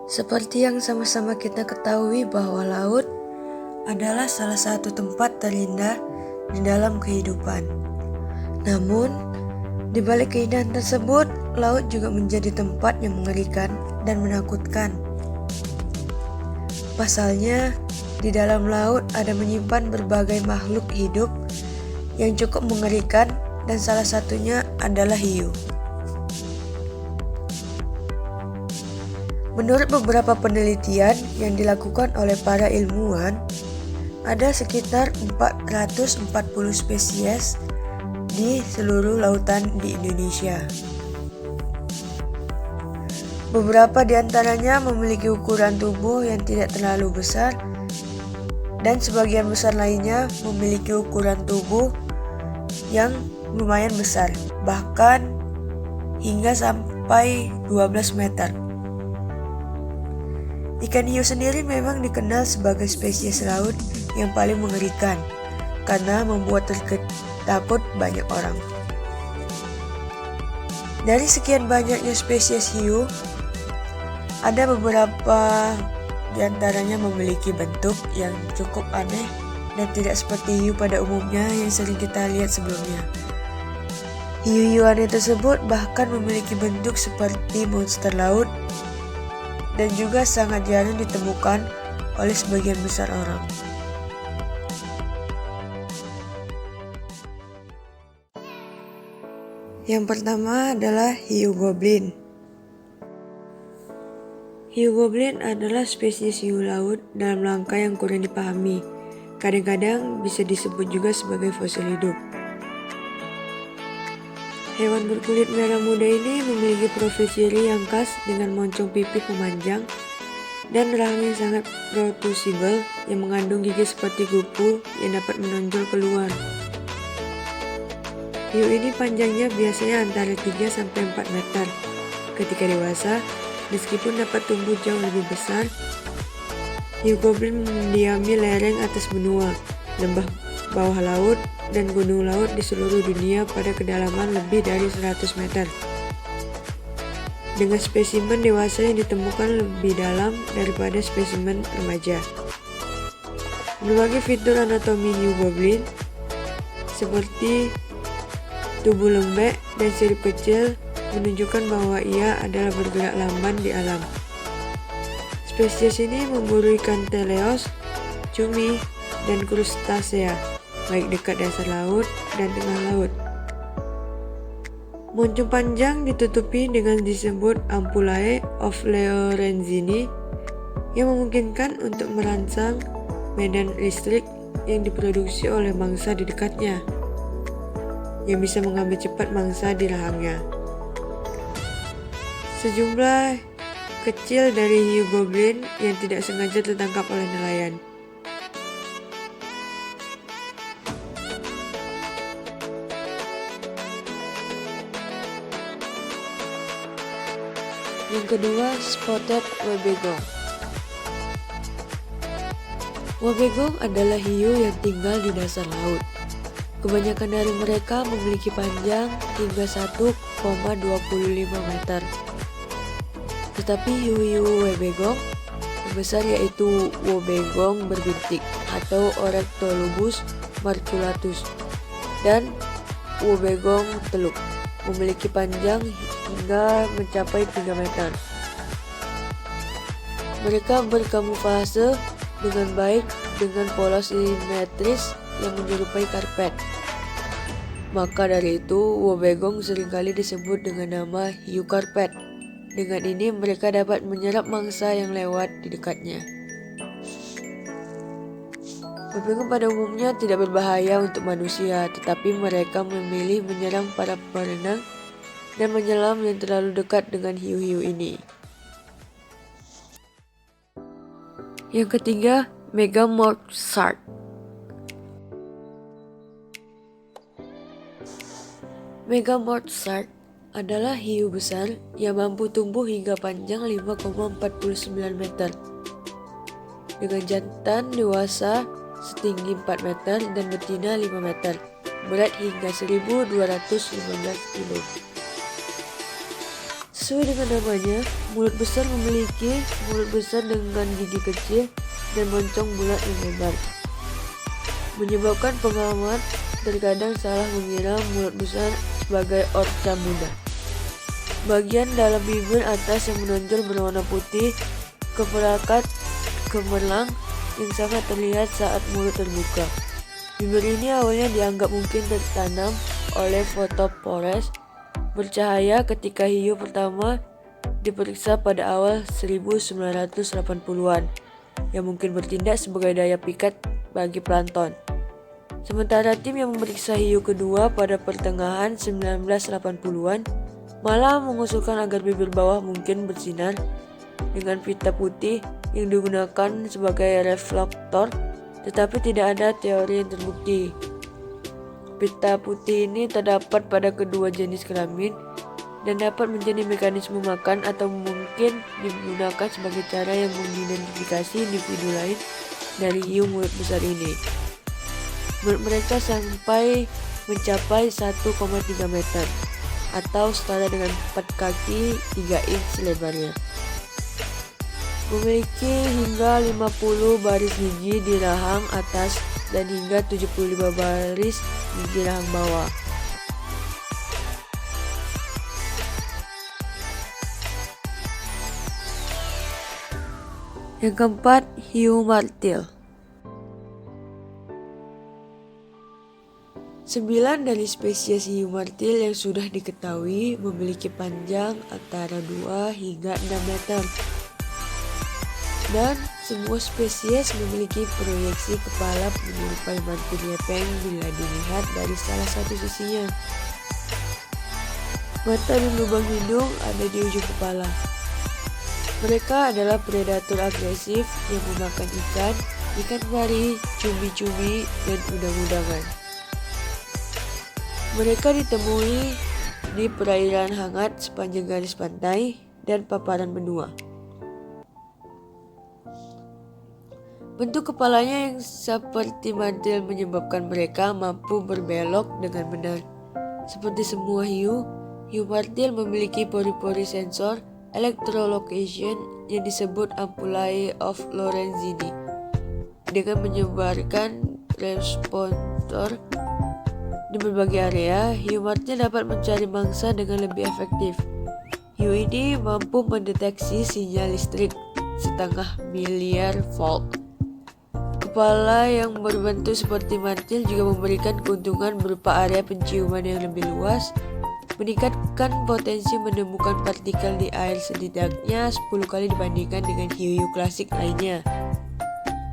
Seperti yang sama-sama kita ketahui bahwa laut adalah salah satu tempat terindah di dalam kehidupan. Namun, di balik keindahan tersebut, laut juga menjadi tempat yang mengerikan dan menakutkan. Pasalnya, di dalam laut ada menyimpan berbagai makhluk hidup yang cukup mengerikan dan salah satunya adalah hiu. Menurut beberapa penelitian yang dilakukan oleh para ilmuwan, ada sekitar 440 spesies di seluruh lautan di Indonesia. Beberapa di antaranya memiliki ukuran tubuh yang tidak terlalu besar, dan sebagian besar lainnya memiliki ukuran tubuh yang lumayan besar, bahkan hingga sampai 12 meter. Ikan hiu sendiri memang dikenal sebagai spesies laut yang paling mengerikan karena membuat takut banyak orang. Dari sekian banyaknya spesies hiu, ada beberapa di antaranya memiliki bentuk yang cukup aneh dan tidak seperti hiu pada umumnya yang sering kita lihat sebelumnya. Hiu-hiu aneh tersebut bahkan memiliki bentuk seperti monster laut dan juga sangat jarang ditemukan oleh sebagian besar orang. Yang pertama adalah hiu goblin. Hiu goblin adalah spesies hiu laut dalam langkah yang kurang dipahami. Kadang-kadang bisa disebut juga sebagai fosil hidup. Hewan berkulit merah muda ini memiliki profil ciri yang khas dengan moncong pipih memanjang dan rahang yang sangat protrusibel yang mengandung gigi seperti kupu yang dapat menonjol keluar. Hiu ini panjangnya biasanya antara 3-4 meter. Ketika dewasa, meskipun dapat tumbuh jauh lebih besar, hiu goblin mendiami lereng atas benua, lembah bawah laut, dan gunung laut di seluruh dunia pada kedalaman lebih dari 100 meter. Dengan spesimen dewasa yang ditemukan lebih dalam daripada spesimen remaja. Berbagai fitur anatomi hiu goblin seperti tubuh lembek dan sirip kecil menunjukkan bahwa ia adalah bergerak lamban di alam. Spesies ini memburu ikan teleos, cumi, dan krustasea, baik dekat dasar laut dan tengah laut. Moncong panjang ditutupi dengan disebut ampullae of Lorenzini yang memungkinkan untuk merangsang medan listrik yang diproduksi oleh mangsa di dekatnya, yang bisa mengambil cepat mangsa di rahangnya. Sejumlah kecil dari hiu goblin yang tidak sengaja tertangkap oleh nelayan. Yang kedua, spotted webegong. Webegong adalah hiu yang tinggal di dasar laut. Kebanyakan dari mereka memiliki panjang hingga 1,25 meter. Tetapi hiu-hiu webegong yang besar yaitu wobegong berbintik atau Oryctolubus marculatus dan wobegong teluk memiliki panjang hingga mencapai 3 meter. Mereka berkamuflase dengan baik dengan pola simetris yang menyerupai karpet. Maka dari itu, wobegong seringkali disebut dengan nama hiu karpet. Dengan ini mereka dapat menyerap mangsa yang lewat di dekatnya. Webegong pada umumnya tidak berbahaya untuk manusia, tetapi mereka memilih menyerang para perenang dan menyelam yang terlalu dekat dengan hiu-hiu ini. Yang ketiga, megamorph shark. Megamorph shark adalah hiu besar yang mampu tumbuh hingga panjang 5,49 meter. Dengan jantan dewasa setinggi 4 meter dan betina 5 meter, berat hingga 1.215 kilo. Sesuai dengan namanya, mulut besar memiliki mulut besar dengan gigi kecil dan moncong bulat yang lebar, menyebabkan pengamat terkadang salah mengira mulut besar sebagai orca muda. Bagian dalam bibir atas yang menonjol berwarna putih keperakat gemerlang yang sangat terlihat saat mulut terbuka. Bibir ini awalnya dianggap mungkin tertanam oleh fotopores bercahaya ketika hiu pertama diperiksa pada awal 1980-an yang mungkin bertindak sebagai daya pikat bagi plankton. Sementara tim yang memeriksa hiu kedua pada pertengahan 1980-an malah mengusulkan agar bibir bawah mungkin bersinar dengan pita putih yang digunakan sebagai reflektor, tetapi tidak ada teori yang terbukti. Pita putih ini terdapat pada kedua jenis kelamin dan dapat menjadi mekanisme makan atau mungkin digunakan sebagai cara yang mengidentifikasi individu lain dari hiu mulut besar ini. Mulut mereka sampai mencapai 1,3 meter atau setara dengan 4 kaki 3 inch lebarnya. Memiliki hingga 50 baris gigi di rahang atas dan hingga 75 baris gigi rahang bawah. Yang keempat, hiu martil. 9 dari spesies hiu martil yang sudah diketahui memiliki panjang antara 2 hingga 6 meter. Dan semua spesies memiliki proyeksi kepala menyerupai martil lepeng bila dilihat dari salah satu sisinya. Mata dan lubang hidung ada di ujung kepala. Mereka adalah predator agresif yang memakan ikan, ikan pari, cumi-cumi, dan udang-udangan. Mereka ditemui di perairan hangat sepanjang garis pantai dan paparan benua. Bentuk kepalanya yang seperti mantil menyebabkan mereka mampu berbelok dengan benar. Seperti semua hiu, hiu martil memiliki pori-pori sensor electrolocation yang disebut ampullae of Lorenzini. Dengan menyebarkan responsor di berbagai area, hiu martil dapat mencari mangsa dengan lebih efektif. Hiu ini mampu mendeteksi sinyal listrik setengah miliar volt. Kepala yang berbentuk seperti mantil juga memberikan keuntungan berupa area penciuman yang lebih luas, meningkatkan potensi menemukan partikel di air setidaknya 10 kali dibandingkan dengan hiu-hiu klasik lainnya.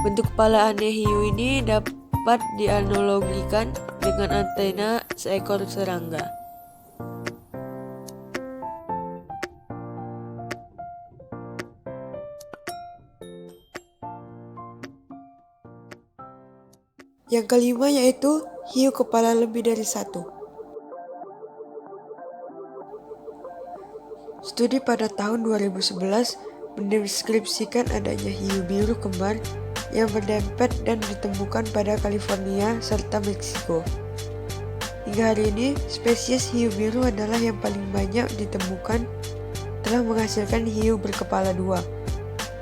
Bentuk kepala aneh hiu ini dapat dianalogikan dengan antena seekor serangga. Yang kelima yaitu hiu kepala lebih dari satu. Studi pada tahun 2011 mendeskripsikan adanya hiu biru kembar yang berdempet dan ditemukan pada California serta Meksiko. Hingga hari ini, spesies hiu biru adalah yang paling banyak ditemukan, telah menghasilkan hiu berkepala dua.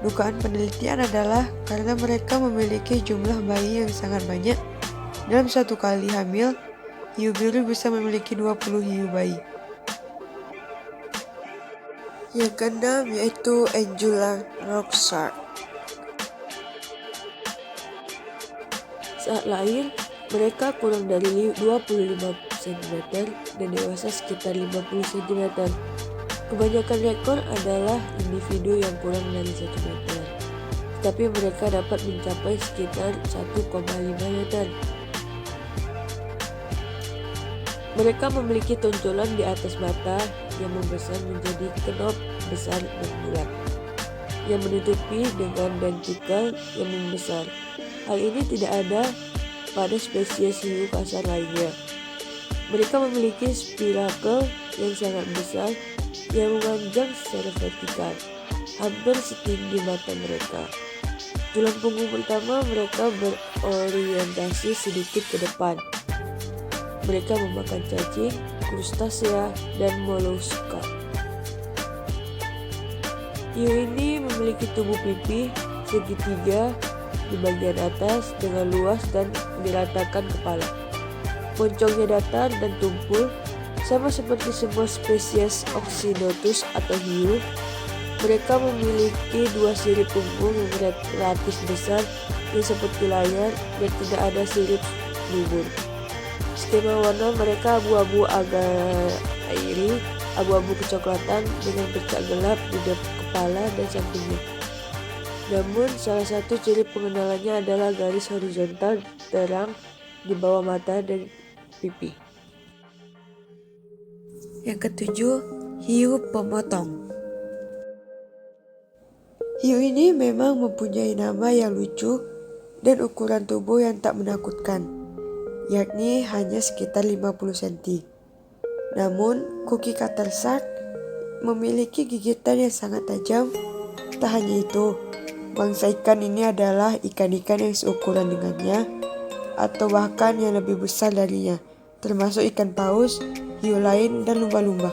Dugaan penelitian adalah karena mereka memiliki jumlah bayi yang sangat banyak. Dalam satu kali hamil, hiu biru bisa memiliki 20 hiu bayi. Yang keenam yaitu Angular rock shark. Saat lahir, mereka kurang dari 25 cm dan dewasa sekitar 50 cm. Kebanyakan rekor adalah individu yang kurang dari 1 meter, tetapi mereka dapat mencapai sekitar 1,5 meter. Mereka memiliki tonjolan di atas mata yang membesar menjadi kenop besar dan bulat, yang menutupi dengan dentikel yang membesar. Hal ini tidak ada pada spesies hiu kasar lainnya. Mereka memiliki spirakel yang sangat besar yang memanjang secara vertikal, hampir setinggi mata mereka. Tulang punggung pertama mereka berorientasi sedikit ke depan. Mereka memakan cacing, krustasea, dan moluska. Hiu ini memiliki tubuh pipih segitiga di bagian atas dengan luas dan diratakan kepala. Moncongnya datar dan tumpul, sama seperti semua spesies Oxynotus atau hiu. Mereka memiliki dua sirip punggung yang relatif besar yang seperti layar dan tidak ada sirip luber. Skema warna mereka abu-abu agak airi, abu-abu kecoklatan dengan bercak gelap di kepala dan sampingnya. Namun salah satu ciri pengenalannya adalah garis horizontal terang di bawah mata dan pipi. Yang ketujuh, hiu pemotong. Hiu ini memang mempunyai nama yang lucu dan ukuran tubuh yang tak menakutkan, yakni hanya sekitar 50 cm. Namun, cookie cutter shark memiliki gigitan yang sangat tajam. Tak hanya itu, bangsa ikan ini adalah ikan-ikan yang seukuran dengannya, atau bahkan yang lebih besar darinya, termasuk ikan paus, hiu lain, dan lumba-lumba.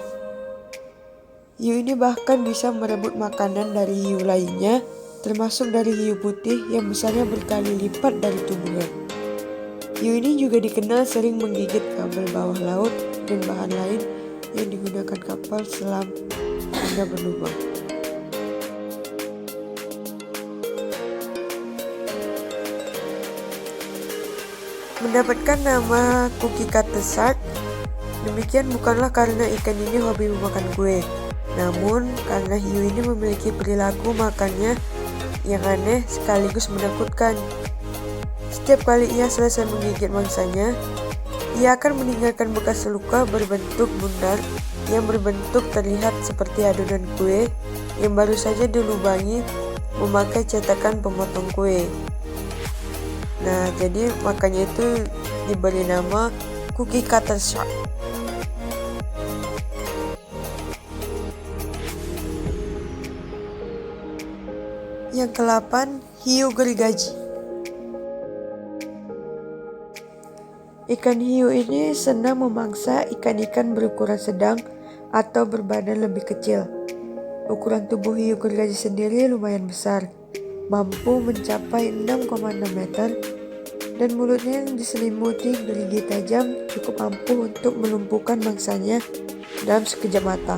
Hiu ini bahkan bisa merebut makanan dari hiu lainnya, termasuk dari hiu putih yang besarnya berkali lipat dari tubuhnya. Hiu ini juga dikenal sering menggigit kabel bawah laut dan bahan lain yang digunakan kapal selam hingga berlubang. Mendapatkan nama cookie cutter shark, demikian bukanlah karena ikan ini hobi memakan kue, namun karena hiu ini memiliki perilaku makannya yang aneh sekaligus menakutkan. Setiap kali ia selesai menggigit mangsanya, ia akan meninggalkan bekas luka berbentuk bundar yang berbentuk terlihat seperti adonan kue yang baru saja dilubangi memakai cetakan pemotong kue. Nah, jadi makanya itu diberi nama cookie cutter shark. Yang ke-8, hiu gergaji. Ikan hiu ini senang memangsa ikan-ikan berukuran sedang atau berbadan lebih kecil. Ukuran tubuh hiu gergaji sendiri lumayan besar, mampu mencapai 6,6 meter, dan mulutnya yang diselimuti gerigi tajam cukup ampuh untuk melumpuhkan mangsanya dalam sekejap mata.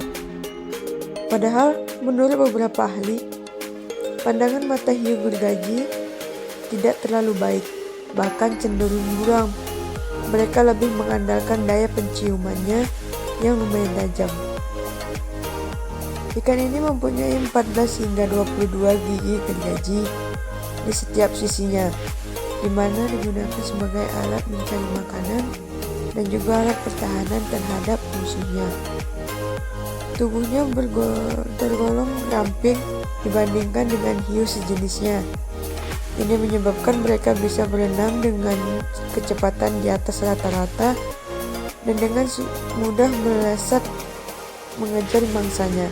Padahal, menurut beberapa ahli, pandangan mata hiu gergaji tidak terlalu baik, bahkan cenderung buram. Mereka lebih mengandalkan daya penciumannya yang lumayan tajam. Ikan ini mempunyai 14 hingga 22 gigi gergaji di setiap sisinya, di mana digunakan sebagai alat mencari makanan dan juga alat pertahanan terhadap musuhnya. Tubuhnya tergolong ramping dibandingkan dengan hiu sejenisnya. Ini menyebabkan mereka bisa berenang dengan kecepatan di atas rata-rata dan dengan mudah melesat mengejar mangsanya.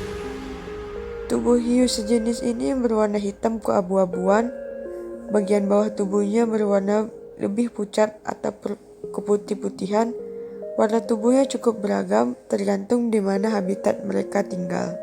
Tubuh hiu sejenis ini berwarna hitam keabu-abuan. Bagian bawah tubuhnya berwarna lebih pucat atau keputih-putihan. Warna tubuhnya cukup beragam tergantung di mana habitat mereka tinggal.